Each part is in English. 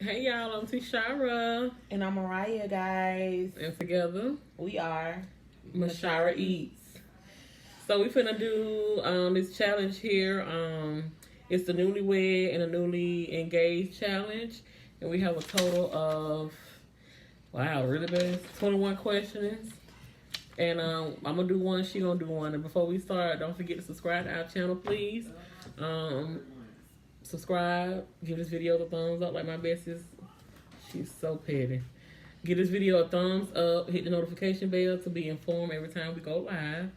Hey y'all, I'm Tishara. And I'm Mariah, guys. And together, We are Mashara Eats. So we finna do this challenge here. It's the newlywed and the newly engaged challenge. And we have a total of, wow, really bad, 21 questions. And I'm gonna do one, she gonna do one. And before we start, don't forget to subscribe to our channel, please. Um, Subscribe, give this video a thumbs up like my besties. She's so petty. Give this video a thumbs up. Hit the notification bell to be informed every time we go live.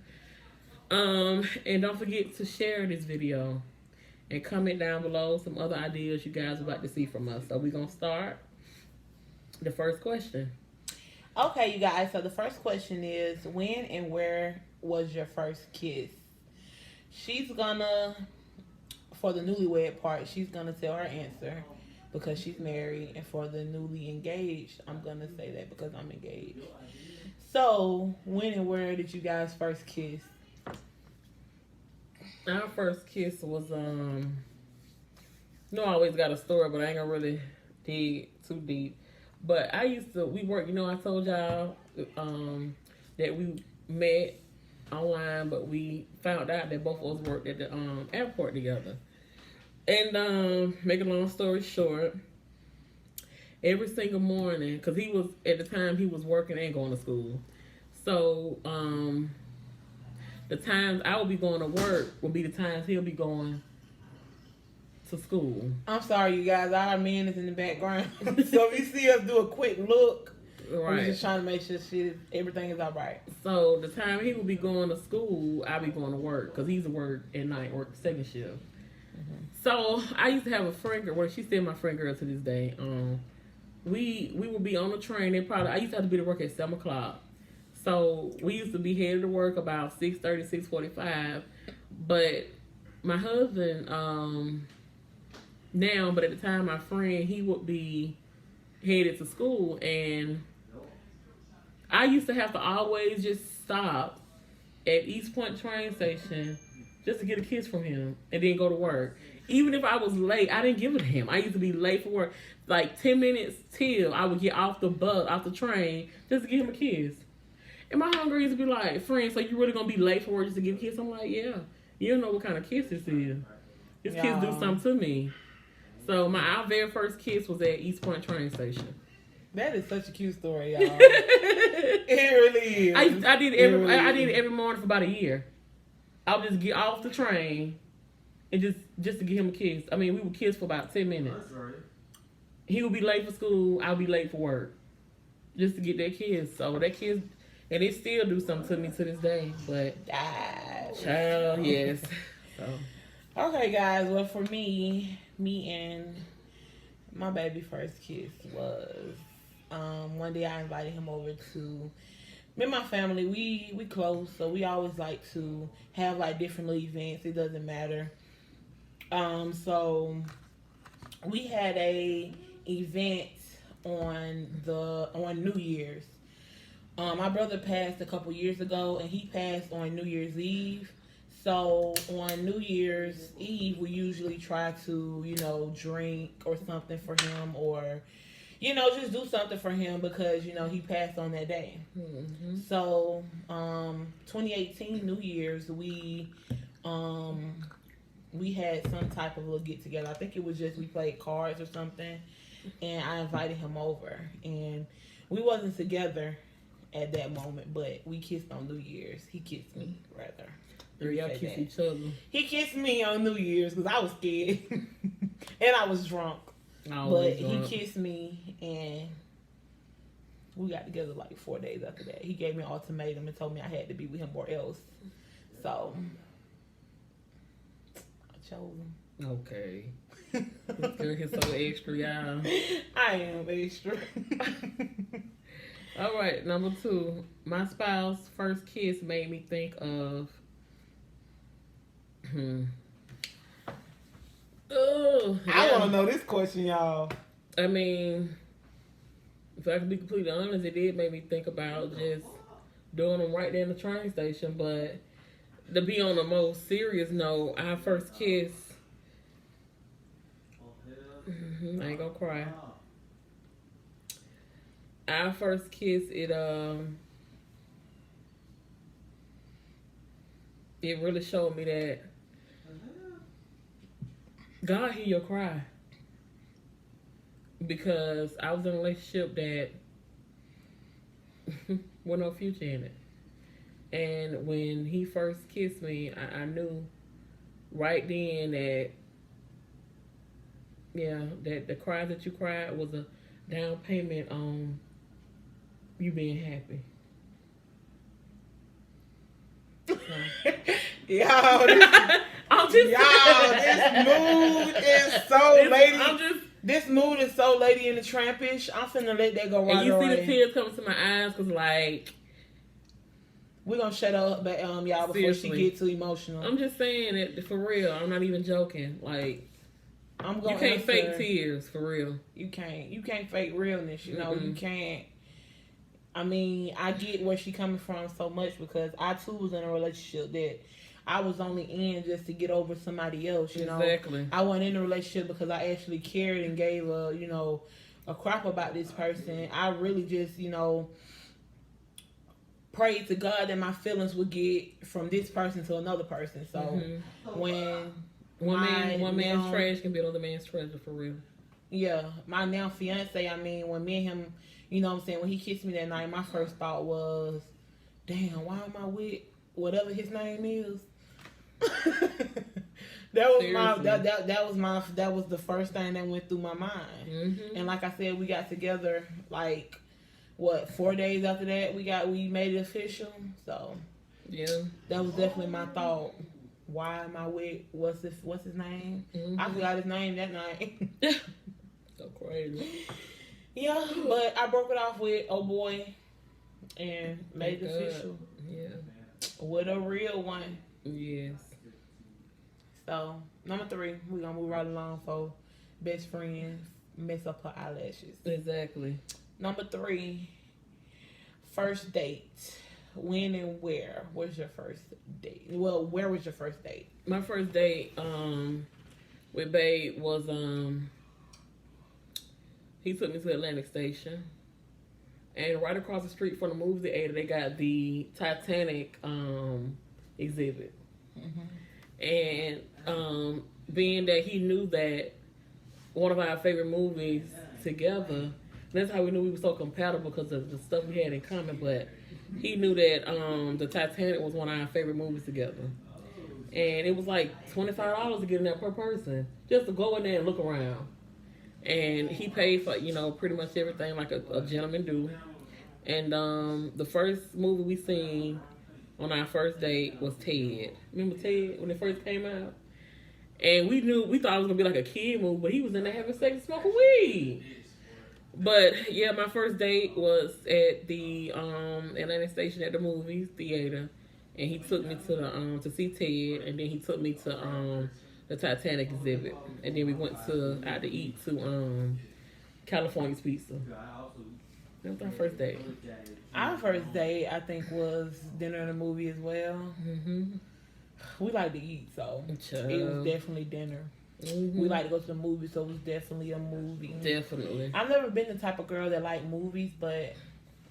And don't forget to share this video and comment down below some other ideas you guys would like to see from us. So we're gonna start the first question. Okay, you guys. So the first question is, when and where was your first kiss? She's gonna, for the newlywed part, she's gonna tell her answer because she's married, and for the newly engaged, I'm gonna say that because I'm engaged. So, when and where did you guys first kiss? Our first kiss was I always got a story, but I ain't gonna really dig too deep. But we worked, I told y'all that we met online, but we found out that both of us worked at the airport together. And make a long story short, every single morning, because at the time he was working and going to school. So the times I would be going to work would be the times he'll be going to school. I'm sorry, you guys. Our man is in the background. So if you see us do a quick look, Right. we're just trying to make sure everything is all right. So the time he would be going to school, I'd be going to work because he's at work at night, work second shift. Mm-hmm. So I used to have a friend girl. Well, she's still my friend girl to this day. We would be on the train. I used to have to be to work at 7:00. So we used to be headed to work about 6:30, 6:45. But my husband now, but at the time, my friend, he would be headed to school, and I used to have to always just stop at East Point train station just to get a kiss from him and then go to work. Even if I was late, I didn't give it to him. I used to be late for work, like 10 minutes till I would get off the train, just to give him a kiss. And my hunger used to be like, friend, so you really gonna be late for work just to give a kiss? I'm like, yeah. You don't know what kind of kiss this is. This kiss do something to me. So our very first kiss was at East Point train station. That is such a cute story, y'all. It really is. I did it every morning for about a year. I would just get off the train and just to give him a kiss. I mean, we would kiss for about 10 minutes. He would be late for school. I would be late for work, just to get that kiss. So that kiss, and it still do something to me to this day. But child, yes. So. Okay, guys. Well, for me and my baby first kiss was one day I invited him over to me and my family. We close, so we always like to have like different little events. It doesn't matter. So we had a event on New Year's. My brother passed a couple years ago, and he passed on New Year's Eve. So on New Year's Eve, we usually try to, drink or something for him, or, just do something for him because, he passed on that day. Mm-hmm. So 2018 New Year's, we had some type of little get together. I think it was just we played cards or something, and I invited him over, and we wasn't together at that moment, but we kissed on New Year's. He kissed me, rather. Y'all kiss each other. He kissed me on New Year's because I was scared and I was drunk. He kissed me, and we got together like 4 days after that. He gave me an ultimatum and told me I had to be with him or else. So I chose him. Okay. This girl is so extra, y'all. I am extra. All right, number 2. My spouse's first kiss made me think of. Oh, yeah. I want to know this question, y'all. I mean, if I can be completely honest, it did make me think about just doing them right there in the train station. But to be on the most serious note, our first kiss, I ain't gonna cry. our first kiss, it really showed me that God hear your cry. Because I was in a relationship that with no future in it. And when he first kissed me, I knew right then that, that the cry that you cried was a down payment on you being happy. Y'all, this mood is so lady. This mood is so Lady in the Trampish. I'm finna let that go right away. And you see the tears coming to my eyes because, like... We're going to shut up, but, y'all, before she get too emotional. I'm just saying it for real. I'm not even joking. Like, you can't fake tears, for real. You can't. You can't fake realness, you know. You can't. I mean, I get where she coming from so much because I, too, was in a relationship that... I was only in just to get over somebody else, you know. Exactly. I wasn't in a relationship because I actually cared and gave a crap about this person. I really just, prayed to God that my feelings would get from this person to another person. So when one man's trash can be another man's treasure, for real. Yeah, my now fiance. I mean, when me and him, you know what I'm saying, when he kissed me that night, my first thought was, damn, why am I with whatever his name is? That was the first thing that went through my mind. And like I said, we got together like 4 days after that we made it official. So yeah, that was definitely my thought. Why am I with what's his name? I forgot his name that night. So crazy. Yeah, but I broke it off with oh boy and made it official. Yeah. With a real one. Yes. So, number 3, we're going to move right along for best friend, mess up her eyelashes. Exactly. Number 3, first date. When and where was your first date? Well, where was your first date? My first date with Babe was, he took me to Atlantic Station. And right across the street from the movie theater, they got the Titanic exhibit. And being that he knew that one of our favorite movies together, that's how we knew we were so compatible because of the stuff we had in common. But he knew that the Titanic was one of our favorite movies together. And it was like $25 to get in there per person, just to go in there and look around. And he paid for, pretty much everything like a gentleman do. And the first movie we seen on our first date was Ted. Remember Ted when it first came out? And we thought it was gonna be like a kid movie, but he was in there having sex and smoking weed. But yeah, my first date was at the Atlantic Station at the movie theater, and he took me to the to see Ted, and then he took me to the Titanic exhibit, and then we went out to eat to California's Pizza. That was our first date. Our first date, I think, was dinner and a movie as well. We like to eat, so it was definitely dinner. We like to go to the movies, so it was definitely a movie. Definitely. I've never been the type of girl that like movies, but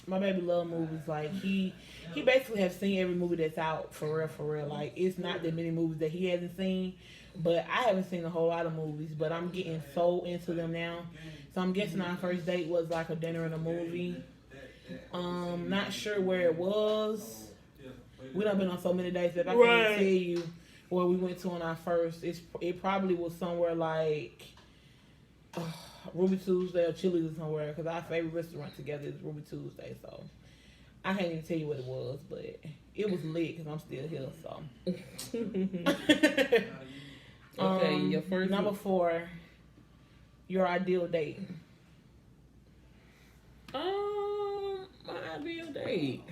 my baby love movies. Like he basically has seen every movie that's out for real. Like it's not that many movies that he hasn't seen, but I haven't seen a whole lot of movies. But I'm getting so into them now. So I'm guessing our first date was like a dinner and a movie. Not sure where it was. We done been on so many dates that I can't tell you where we went to on our first. It probably was somewhere like Ruby Tuesday or Chili's or somewhere, because our favorite restaurant together is Ruby Tuesday. So I can't even tell you what it was, but it was lit because I'm still here. So okay, your first number 4, your ideal date. My ideal date.